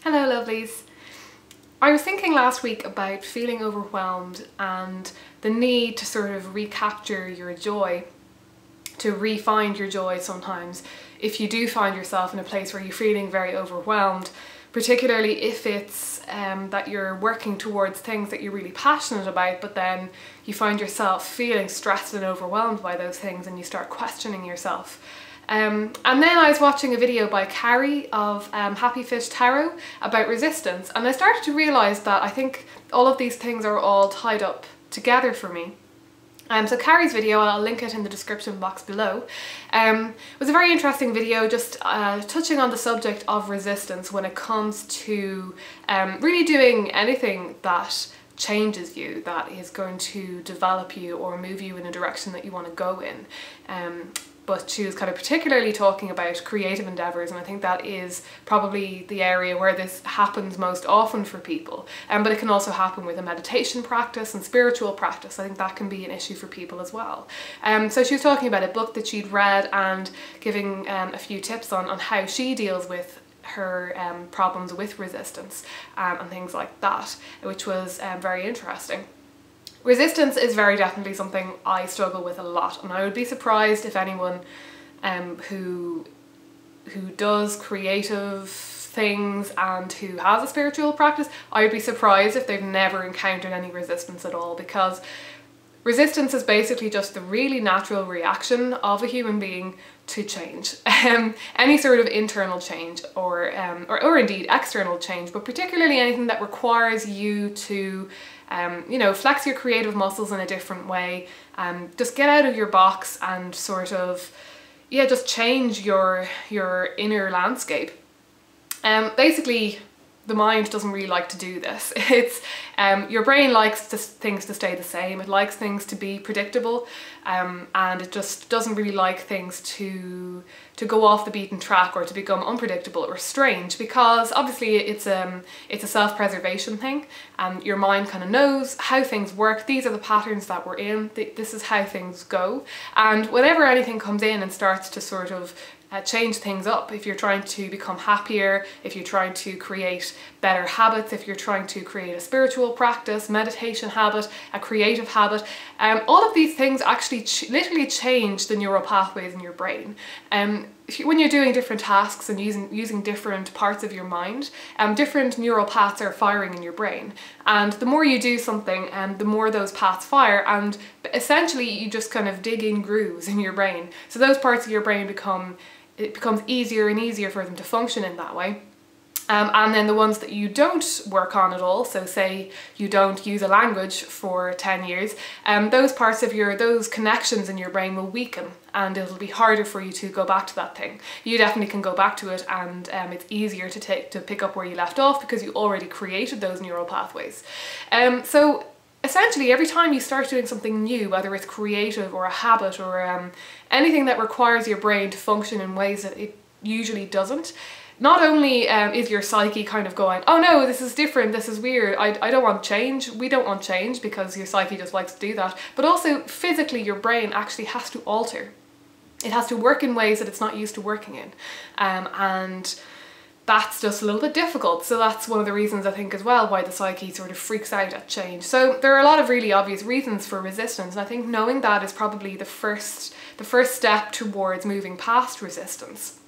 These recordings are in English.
Hello lovelies. I was thinking last week about feeling overwhelmed and the need to sort of recapture your joy, to re-find your joy sometimes if you do find yourself in a place where you're feeling very overwhelmed, particularly if it's that you're working towards things that you're really passionate about, but then you find yourself feeling stressed and overwhelmed by those things and you start questioning yourself. And then I was watching a video by Carrie of Happy Fish Tarot about resistance, and I started to realise that I think all of these things are all tied up together for me. So Carrie's video, I'll link it in the description box below, was a very interesting video just touching on the subject of resistance when it comes to really doing anything that changes you, that is going to develop you or move you in a direction that you want to go in. But she was kind of particularly talking about creative endeavours, and I think that is probably the area where this happens most often for people. But it can also happen with a meditation practice and spiritual practice. I think that can be an issue for people as well. So she was talking about a book that she'd read and giving a few tips on how she deals with her problems with resistance and things like that, which was very interesting. Resistance is very definitely something I struggle with a lot, and I would be surprised if anyone who does creative things and who has a spiritual practice, I would be surprised if they've never encountered any resistance at all, because resistance is basically just the really natural reaction of a human being to change. Any sort of internal change or indeed external change, but particularly anything that requires you to you know, flex your creative muscles in a different way, just get out of your box and sort of, yeah, just change your inner landscape. Basically, the mind doesn't really like to do this. It's your brain likes things to stay the same. It likes things to be predictable, and it just doesn't really like things to go off the beaten track or to become unpredictable or strange, because obviously it's a self-preservation thing. Your mind kind of knows how things work. These are the patterns that we're in. This is how things go. And whenever anything comes in and starts to sort of change things up, if you're trying to become happier, if you're trying to create better habits, if you're trying to create a spiritual practice, meditation habit, a creative habit, all of these things actually literally change the neural pathways in your brain. When you're doing different tasks and using different parts of your mind, different neural paths are firing in your brain, and the more you do something, the more those paths fire, and essentially you just kind of dig in grooves in your brain. So those parts of your brain it becomes easier and easier for them to function in that way. And then the ones that you don't work on at all, so say you don't use a language for 10 years, those parts of those connections in your brain will weaken, and it'll be harder for you to go back to that thing. You definitely can go back to it, and it's easier to pick up where you left off because you already created those neural pathways. So essentially every time you start doing something new, whether it's creative or a habit or anything that requires your brain to function in ways that it usually doesn't, not only is your psyche kind of going, oh no, this is different, this is weird, I don't want change, we don't want change, because your psyche just likes to do that, but also physically your brain actually has to alter. It has to work in ways that it's not used to working in. And that's just a little bit difficult. So that's one of the reasons I think as well why the psyche sort of freaks out at change. So there are a lot of really obvious reasons for resistance, and I think knowing that is probably the first step towards moving past resistance.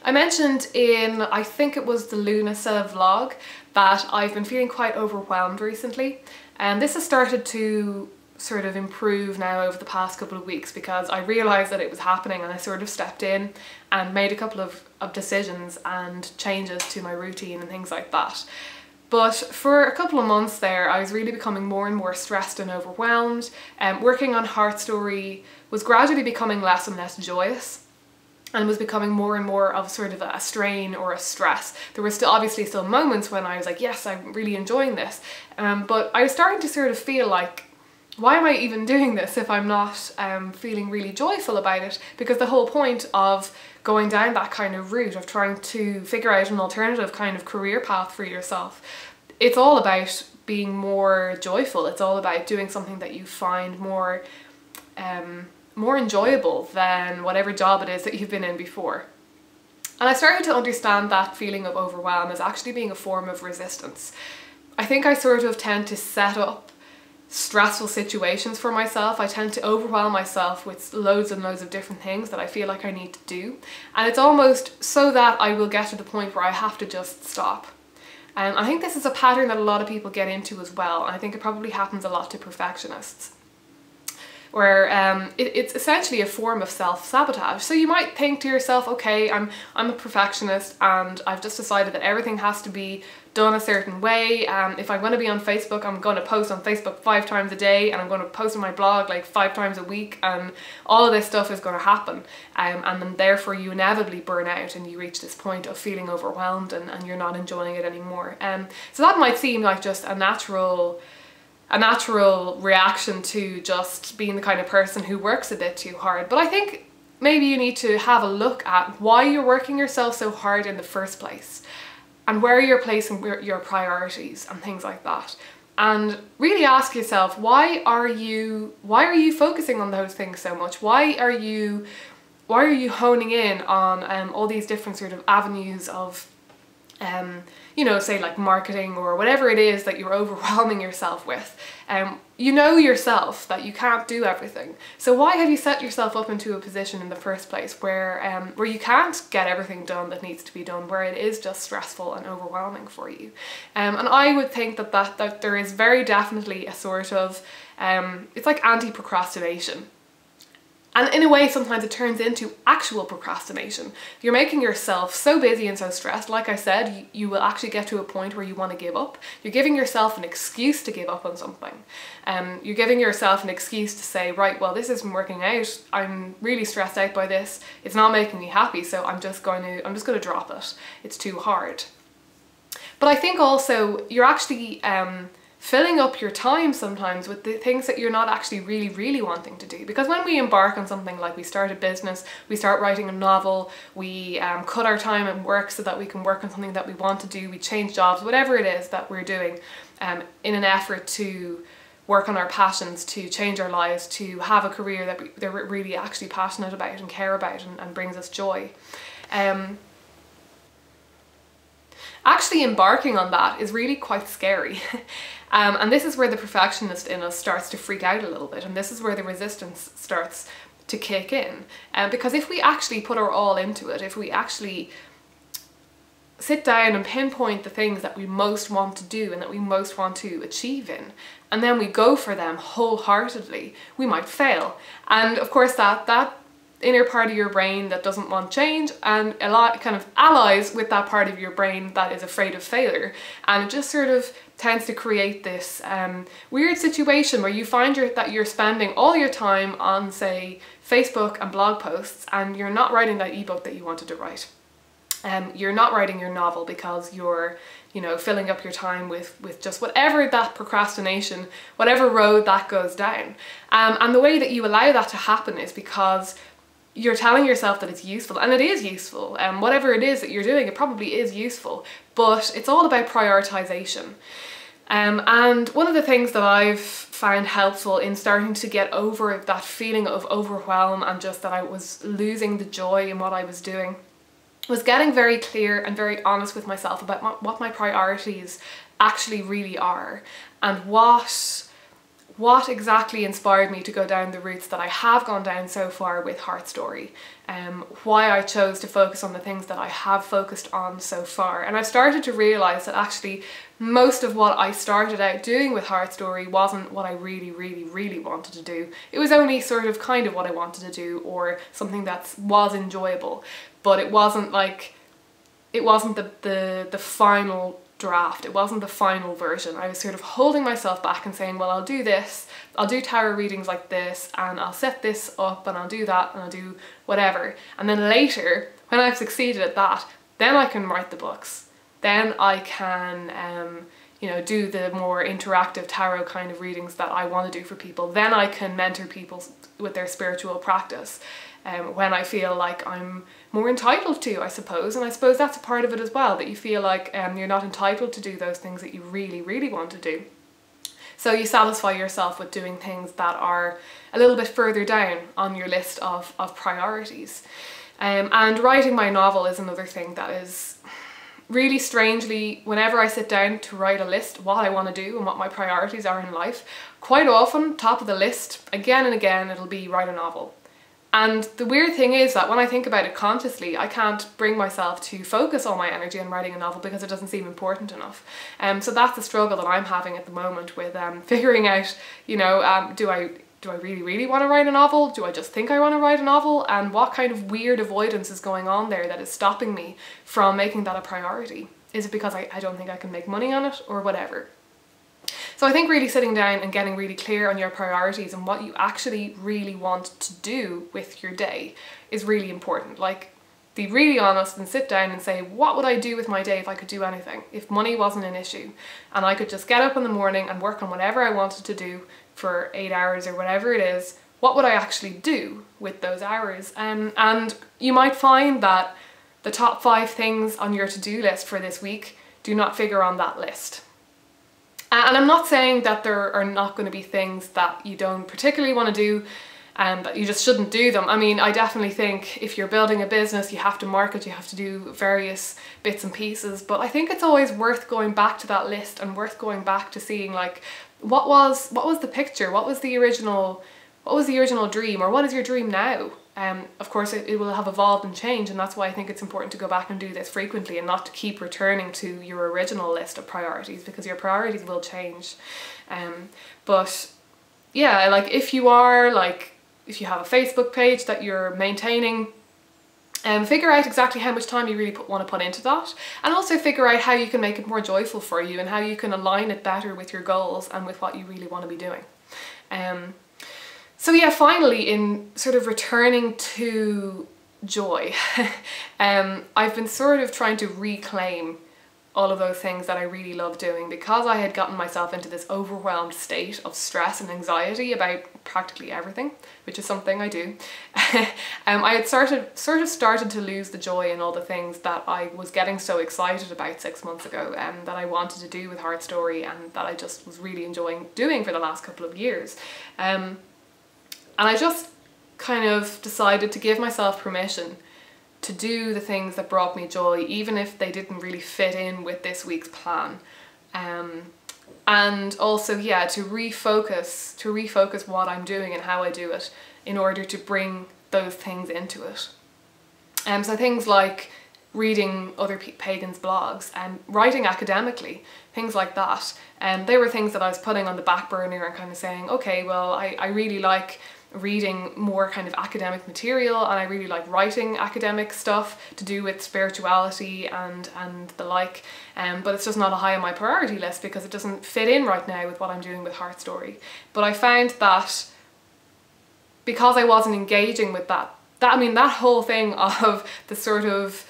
I mentioned in, I think it was the Lunasa vlog, that I've been feeling quite overwhelmed recently, and this has started to sort of improve now over the past couple of weeks, because I realised that it was happening, and I sort of stepped in and made a couple of decisions and changes to my routine and things like that. But for a couple of months there, I was really becoming more and more stressed and overwhelmed. Working on Heart Story was gradually becoming less and less joyous, and was becoming more and more of sort of a strain or a stress. There were obviously still moments when I was like, yes, I'm really enjoying this, but I was starting to sort of feel like, why am I even doing this if I'm not feeling really joyful about it? Because the whole point of going down that kind of route of trying to figure out an alternative kind of career path for yourself, it's all about being more joyful. It's all about doing something that you find more enjoyable than whatever job it is that you've been in before. And I started to understand that feeling of overwhelm as actually being a form of resistance. I think I sort of tend to set up stressful situations for myself. I tend to overwhelm myself with loads and loads of different things that I feel like I need to do. And it's almost so that I will get to the point where I have to just stop. I think this is a pattern that a lot of people get into as well. And I think it probably happens a lot to perfectionists, where it's essentially a form of self-sabotage. So you might think to yourself, okay, I'm a perfectionist and I've just decided that everything has to be done a certain way. If I'm going to be on Facebook, I'm going to post on Facebook 5 times a day, and I'm going to post on my blog like 5 times a week, and all of this stuff is going to happen. And then therefore you inevitably burn out and you reach this point of feeling overwhelmed and you're not enjoying it anymore. So that might seem like just a natural reaction to just being the kind of person who works a bit too hard. But I think maybe you need to have a look at why you're working yourself so hard in the first place, and where you're placing your priorities and things like that. And really ask yourself, why are you focusing on those things so much? Why are you honing in on all these different sort of avenues of you know, say like marketing or whatever it is that you're overwhelming yourself with? You know yourself that you can't do everything. So why have you set yourself up into a position in the first place where you can't get everything done that needs to be done, where it is just stressful and overwhelming for you? And I would think that there is very definitely a sort of, it's like anti-procrastination. And in a way, sometimes it turns into actual procrastination. You're making yourself so busy and so stressed. Like I said, you will actually get to a point where you want to give up. You're giving yourself an excuse to give up on something. You're giving yourself an excuse to say, right, well, this isn't working out. I'm really stressed out by this. It's not making me happy, so I'm just going to drop it. It's too hard. But I think also you're actually filling up your time sometimes with the things that you're not actually really wanting to do. Because when we embark on something like we start a business, we start writing a novel, we cut our time at work so that we can work on something that we want to do, we change jobs, whatever it is that we're doing in an effort to work on our passions, to change our lives, to have a career that we're really actually passionate about and care about and brings us joy. Actually embarking on that is really quite scary. And this is where the perfectionist in us starts to freak out a little bit, and this is where the resistance starts to kick in. Because if we actually put our all into it, if we actually sit down and pinpoint the things that we most want to do and that we most want to achieve in, and then we go for them wholeheartedly, we might fail. And of course that inner part of your brain that doesn't want change, and a lot kind of allies with that part of your brain that is afraid of failure, and it just sort of tends to create this weird situation where you find that you're spending all your time on, say, Facebook and blog posts, and you're not writing that ebook that you wanted to write. You're not writing your novel because you're, you know, filling up your time with just whatever that procrastination, whatever road that goes down. And the way that you allow that to happen is because you're telling yourself that it's useful, and it is useful. Whatever it is that you're doing, it probably is useful, but it's all about prioritization. And one of the things that I've found helpful in starting to get over that feeling of overwhelm and just that I was losing the joy in what I was doing was getting very clear and very honest with myself about what my priorities actually really are, and what exactly inspired me to go down the routes that I have gone down so far with Heart Story, why I chose to focus on the things that I have focused on so far. And I've started to realise that actually most of what I started out doing with Heart Story wasn't what I really wanted to do. It was only sort of kind of what I wanted to do, or something that was enjoyable, but it wasn't like, it wasn't the final draft, it wasn't the final version. I was sort of holding myself back and saying, well, I'll do this, I'll do tarot readings like this, and I'll set this up, and I'll do that, and I'll do whatever. And then later, when I've succeeded at that, then I can write the books. Then I can, you know, do the more interactive tarot kind of readings that I want to do for people. Then I can mentor people with their spiritual practice. When I feel like I'm more entitled to, I suppose. And I suppose that's a part of it as well, that you feel like you're not entitled to do those things that you really want to do. So you satisfy yourself with doing things that are a little bit further down on your list of priorities. And writing my novel is another thing that is really strangely, whenever I sit down to write a list what I want to do and what my priorities are in life, quite often top of the list again and again it'll be write a novel. And the weird thing is that when I think about it consciously, I can't bring myself to focus all my energy on writing a novel because it doesn't seem important enough. So that's the struggle that I'm having at the moment with figuring out, you know, do I really want to write a novel? Do I just think I want to write a novel? And what kind of weird avoidance is going on there that is stopping me from making that a priority? Is it because I don't think I can make money on it or whatever? So I think really sitting down and getting really clear on your priorities and what you actually really want to do with your day is really important. Like, be really honest and sit down and say, what would I do with my day if I could do anything? If money wasn't an issue and I could just get up in the morning and work on whatever I wanted to do for 8 hours or whatever it is, what would I actually do with those hours? And you might find that the top 5 things on your to-do list for this week do not figure on that list. And I'm not saying that there are not going to be things that you don't particularly want to do and that you just shouldn't do them. I mean, I definitely think if you're building a business, you have to market, you have to do various bits and pieces, but I think it's always worth going back to that list and worth going back to seeing, like, what was the picture, what was the original dream, or what is your dream now? Of course it will have evolved and changed, and that's why I think it's important to go back and do this frequently and not to keep returning to your original list of priorities, because your priorities will change. But yeah, like if you have a Facebook page that you're maintaining, figure out exactly how much time you really want to put into that, and also figure out how you can make it more joyful for you and how you can align it better with your goals and with what you really want to be doing. So yeah, finally, in sort of returning to joy, I've been sort of trying to reclaim all of those things that I really love doing, because I had gotten myself into this overwhelmed state of stress and anxiety about practically everything, which is something I do. I had sort of started to lose the joy in all the things that I was getting so excited about 6 months ago, that I wanted to do with Heart Story and that I just was really enjoying doing for the last couple of years. And I just kind of decided to give myself permission to do the things that brought me joy, even if they didn't really fit in with this week's plan. And also, yeah, to refocus what I'm doing and how I do it in order to bring those things into it. So things like reading other pagans' blogs and writing academically, things like that. They were things that I was putting on the back burner and kind of saying, okay, well, I really like reading more kind of academic material, and I really like writing academic stuff to do with spirituality and the like, but it's just not a high on my priority list because it doesn't fit in right now with what I'm doing with Heart Story. But I found that because I wasn't engaging with that whole thing of the sort of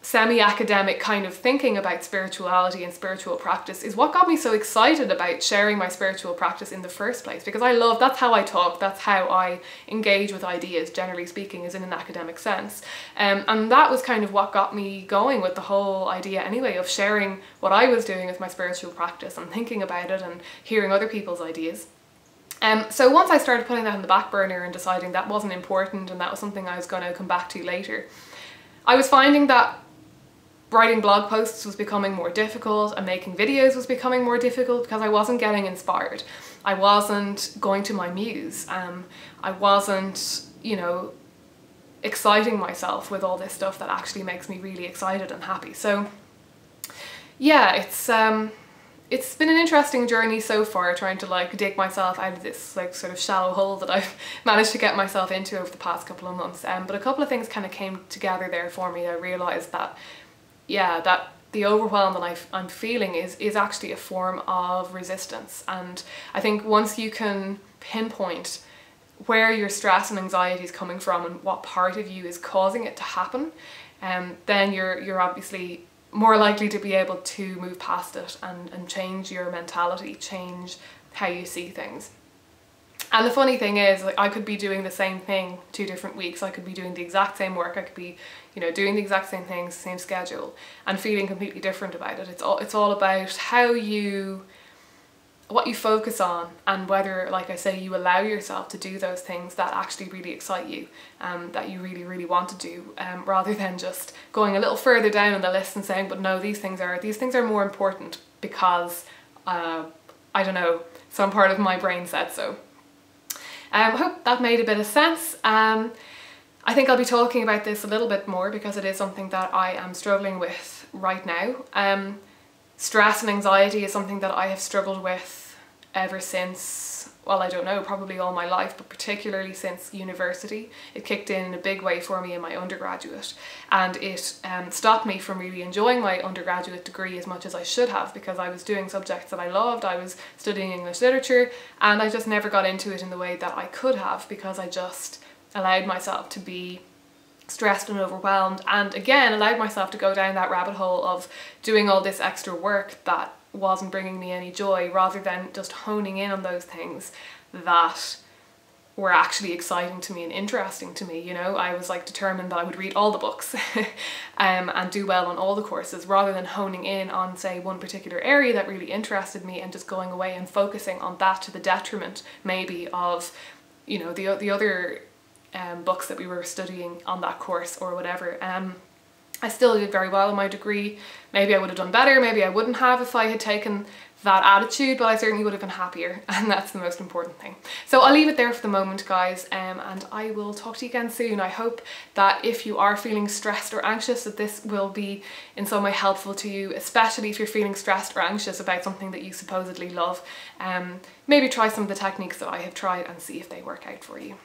semi-academic kind of thinking about spirituality and spiritual practice is what got me so excited about sharing my spiritual practice in the first place, because that's how I talk, that's how I engage with ideas, generally speaking, is in an academic sense. And that was kind of what got me going with the whole idea anyway of sharing what I was doing with my spiritual practice and thinking about it and hearing other people's ideas. So once I started putting that in the back burner and deciding that wasn't important and that was something I was going to come back to later, I was finding that writing blog posts was becoming more difficult and making videos was becoming more difficult because I wasn't getting inspired. I wasn't going to my muse. I wasn't, exciting myself with all this stuff that actually makes me really excited and happy. So yeah, it's been an interesting journey so far, trying to dig myself out of this sort of shallow hole that I've managed to get myself into over the past couple of months. But a couple of things kind of came together there for me. I realised that that the overwhelm that I'm feeling is actually a form of resistance. And I think once you can pinpoint where your stress and anxiety is coming from and what part of you is causing it to happen, then you're obviously more likely to be able to move past it and change your mentality, change how you see things. And the funny thing is, I could be doing the same thing 2 different weeks. I could be doing the exact same work. I could be, doing the exact same things, same schedule, and feeling completely different about it. It's all about how you what you focus on, and whether, like I say, you allow yourself to do those things that actually really excite you, that you really, really want to do, rather than just going a little further down on the list and saying, but no, these things are more important because, I don't know, some part of my brain said so. I hope that made a bit of sense. I think I'll be talking about this a little bit more because it is something that I am struggling with right now. Stress and anxiety is something that I have struggled with ever since, well, I don't know, probably all my life, but particularly since university. It kicked in a big way for me in my undergraduate, and it stopped me from really enjoying my undergraduate degree as much as I should have, because I was doing subjects that I loved. I was studying English literature, and I just never got into it in the way that I could have, because I just allowed myself to be stressed and overwhelmed, and again allowed myself to go down that rabbit hole of doing all this extra work that wasn't bringing me any joy, rather than just honing in on those things that were actually exciting to me and interesting to me. You know, I was like determined that I would read all the books and do well on all the courses, rather than honing in on, say, one particular area that really interested me and just going away and focusing on that to the detriment maybe of, you know, the other books that we were studying on that course or whatever. I still did very well in my degree. Maybe I would have done better, maybe I wouldn't have if I had taken that attitude, but I certainly would have been happier, and that's the most important thing. So I'll leave it there for the moment, guys, and I will talk to you again soon. I hope that if you are feeling stressed or anxious, that this will be in some way helpful to you, especially if you're feeling stressed or anxious about something that you supposedly love. Maybe try some of the techniques that I have tried and see if they work out for you.